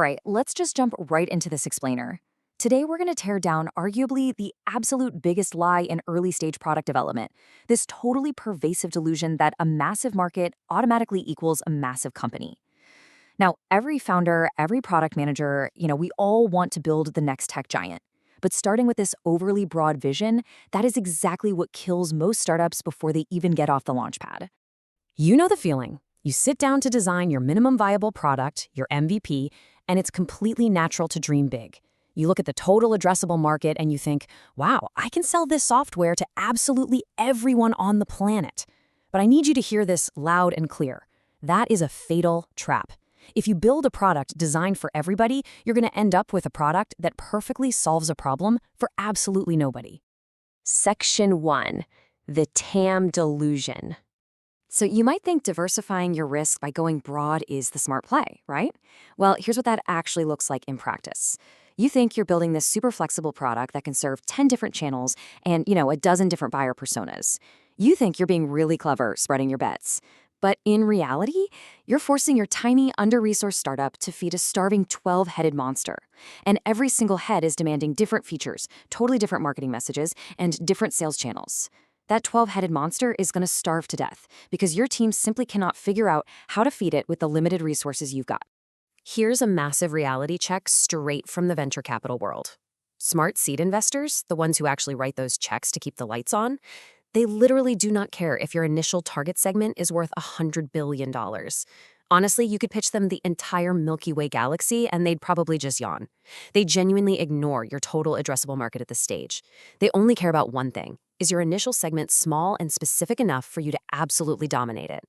right, let's just jump right into this explainer. Today, we're going to tear down arguably the absolute biggest lie in early stage product development, this totally pervasive delusion that a massive market automatically equals a massive company. Now, every founder, every product manager, we all want to build the next tech giant. But starting with this overly broad vision, that is exactly what kills most startups before they even get off the launch pad. You know the feeling. You sit down to design your minimum viable product, your MVP, and it's completely natural to dream big. You look at the total addressable market and you think, wow, I can sell this software to absolutely everyone on the planet. But I need you to hear this loud and clear. That is a fatal trap. If you build a product designed for everybody, you're going to end up with a product that perfectly solves a problem for absolutely nobody. Section 1. The TAM delusion. So you might think diversifying your risk by going broad is the smart play, right? Well, here's what that actually looks like in practice. You think you're building this super flexible product that can serve 10 different channels and, a dozen different buyer personas. You think you're being really clever spreading your bets. But in reality, you're forcing your tiny, under-resourced startup to feed a starving 12-headed monster. And every single head is demanding different features, totally different marketing messages, and different sales channels. That 12-headed monster is going to starve to death because your team simply cannot figure out how to feed it with the limited resources you've got. Here's a massive reality check straight from the venture capital world. Smart seed investors, the ones who actually write those checks to keep the lights on, they literally do not care if your initial target segment is worth $100 billion. Honestly, you could pitch them the entire Milky Way galaxy and they'd probably just yawn. They genuinely ignore your total addressable market at this stage. They only care about one thing. Is your initial segment small and specific enough for you to absolutely dominate it?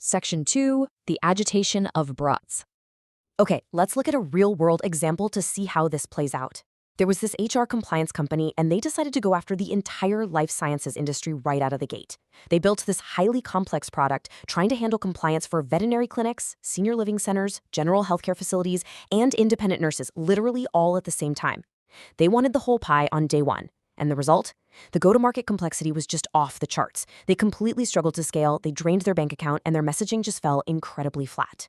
Section 2. The agitation of brats. Okay, let's look at a real-world example to see how this plays out. There was this HR compliance company, and they decided to go after the entire life sciences industry right out of the gate. They built this highly complex product, trying to handle compliance for veterinary clinics, senior living centers, general healthcare facilities, and independent nurses, literally all at the same time. They wanted the whole pie on day one. And the result? The go-to-market complexity was just off the charts. They completely struggled to scale, they drained their bank account, and their messaging just fell incredibly flat.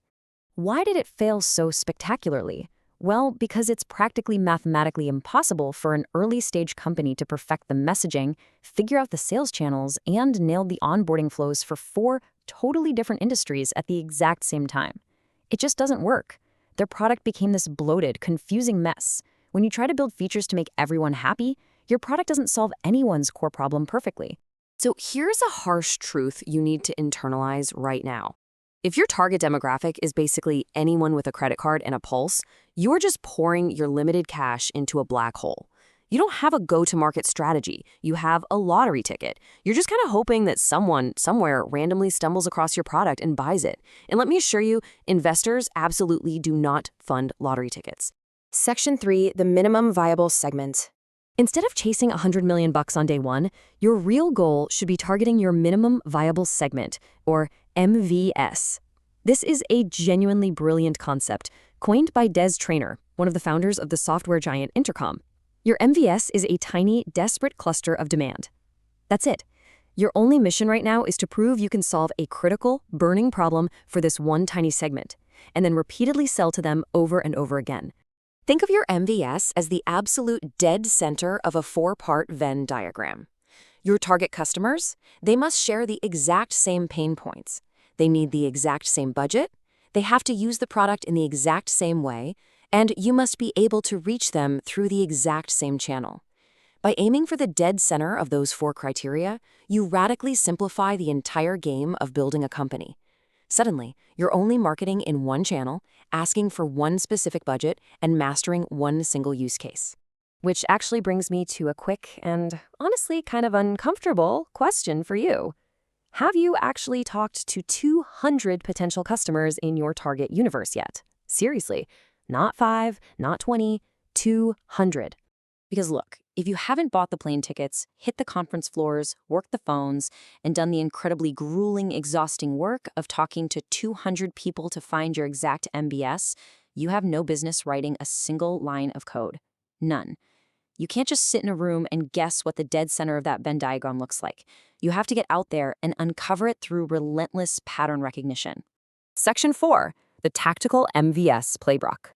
Why did it fail so spectacularly? Well, because it's practically mathematically impossible for an early-stage company to perfect the messaging, figure out the sales channels, and nail the onboarding flows for 4 totally different industries at the exact same time. It just doesn't work. Their product became this bloated, confusing mess. When you try to build features to make everyone happy, your product doesn't solve anyone's core problem perfectly. So here's a harsh truth you need to internalize right now. If your target demographic is basically anyone with a credit card and a pulse, you're just pouring your limited cash into a black hole. You don't have a go-to-market strategy. You have a lottery ticket. You're just kind of hoping that someone, somewhere, randomly stumbles across your product and buys it. And let me assure you, investors absolutely do not fund lottery tickets. Section 3, the minimum viable segment. Instead of chasing $100 million on day one, your real goal should be targeting your minimum viable segment, or MVS. This is a genuinely brilliant concept, coined by Des Traynor, one of the founders of the software giant Intercom. Your MVS is a tiny, desperate cluster of demand. That's it. Your only mission right now is to prove you can solve a critical, burning problem for this one tiny segment, and then repeatedly sell to them over and over again. Think of your MVS as the absolute dead center of a 4-part Venn diagram. Your target customers, they must share the exact same pain points. They need the exact same budget, they have to use the product in the exact same way, and you must be able to reach them through the exact same channel. By aiming for the dead center of those 4 criteria, you radically simplify the entire game of building a company. Suddenly, you're only marketing in one channel, asking for one specific budget, and mastering one single use case. Which actually brings me to a quick and honestly kind of uncomfortable question for you. Have you actually talked to 200 potential customers in your target universe yet? Seriously, not 5, not 20, 200. Because look, if you haven't bought the plane tickets, hit the conference floors, worked the phones, and done the incredibly grueling, exhausting work of talking to 200 people to find your exact MBS, you have no business writing a single line of code. None. You can't just sit in a room and guess what the dead center of that Venn diagram looks like. You have to get out there and uncover it through relentless pattern recognition. Section 4, the tactical MVS playbook.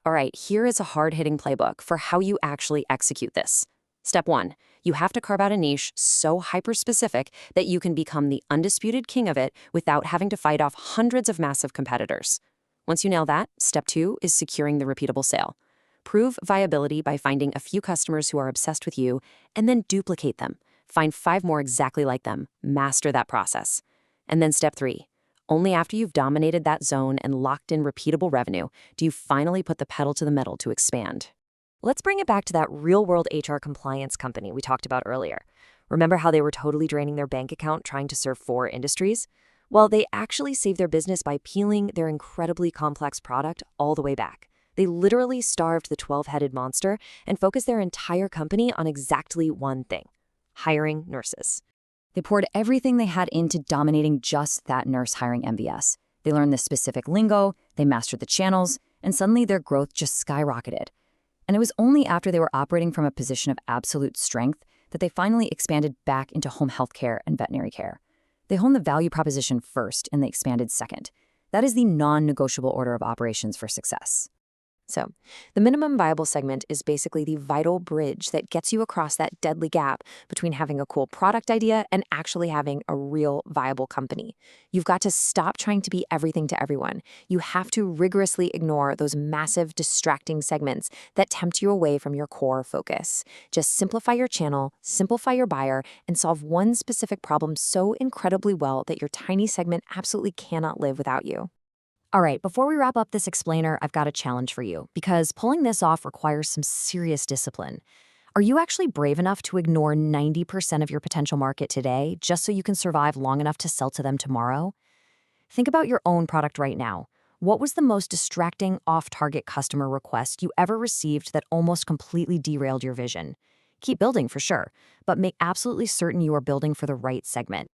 All right, here is a hard-hitting playbook for how you actually execute this. Step 1, you have to carve out a niche so hyper-specific that you can become the undisputed king of it without having to fight off hundreds of massive competitors. Once you nail that, step 2 is securing the repeatable sale. Prove viability by finding a few customers who are obsessed with you, and then duplicate them. Find 5 more exactly like them. Master that process. And then step 3. Only after you've dominated that zone and locked in repeatable revenue do you finally put the pedal to the metal to expand. Let's bring it back to that real-world HR compliance company we talked about earlier. Remember how they were totally draining their bank account trying to serve 4 industries? Well, they actually saved their business by peeling their incredibly complex product all the way back. They literally starved the 12-headed monster and focused their entire company on exactly one thing: hiring nurses. They poured everything they had into dominating just that nurse hiring MVS. They learned the specific lingo, they mastered the channels, and suddenly their growth just skyrocketed. And it was only after they were operating from a position of absolute strength that they finally expanded back into home health care and veterinary care. They honed the value proposition first and they expanded second. That is the non-negotiable order of operations for success. So, the minimum viable segment is basically the vital bridge that gets you across that deadly gap between having a cool product idea and actually having a real viable company. You've got to stop trying to be everything to everyone. You have to rigorously ignore those massive, distracting segments that tempt you away from your core focus. Just simplify your channel, simplify your buyer, and solve one specific problem so incredibly well that your tiny segment absolutely cannot live without you. All right, before we wrap up this explainer, I've got a challenge for you, because pulling this off requires some serious discipline. Are you actually brave enough to ignore 90% of your potential market today just so you can survive long enough to sell to them tomorrow? Think about your own product right now. What was the most distracting, off-target customer request you ever received that almost completely derailed your vision? Keep building for sure, but make absolutely certain you are building for the right segment.